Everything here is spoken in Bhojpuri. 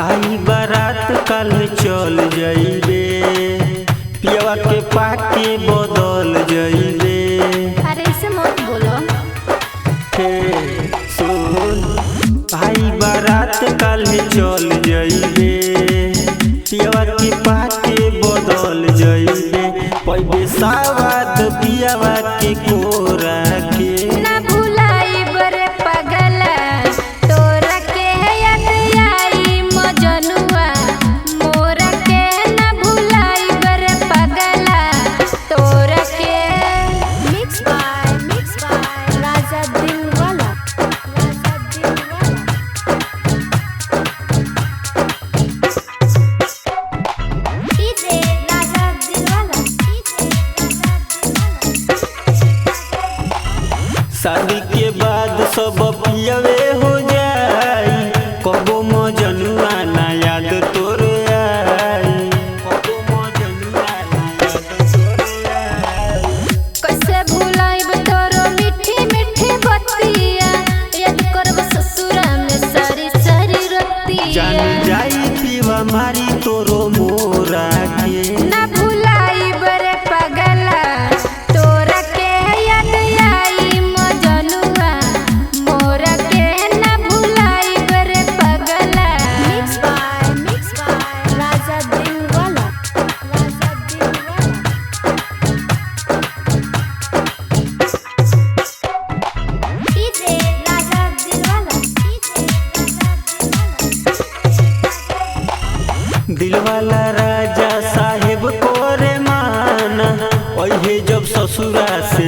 आई बारात कल चल जाइबे, पियवा के पाके बदल जाइबे। अरे ऐसे मत बोलो। हे सुन, आई बारात कल चल जाइबे, पियवा के पाके बदल जाइबे। पहिले सावाद पियवा के कोरा के ना भुलाई बरे पगला, तोरा के याद आई मजनुआ। मोरा के ना भुलाई बरे पगला, तोरा के। Mix by Raja Dilwala, Raja Dilwala. DJ Raja Dilwala, DJ Raja Dilwala. शादी के बाद सब पियवे हो जाई, कबो मजनुआ ना याद तोरे आई, कबो मजनुआ ना याद तोरे आई। कैसे भुलाइब तोरो मीठी मीठी बतिया, याद करब ससुरा में सारी सारी रतिया। जान जाई पीवा मारी तोरो मोरा के ना भुलाइब रे पगला, तोरा के याद आई मजनुआ। मोरा के ना भुलाइब रे पगला। Mix by Raja Dilwala, Raja Dilwala. DJ Raja Dilwala, DJ Raja Dilwala. Dilwala Raja साहेब कोरे माना, ओहे जब ससुरा से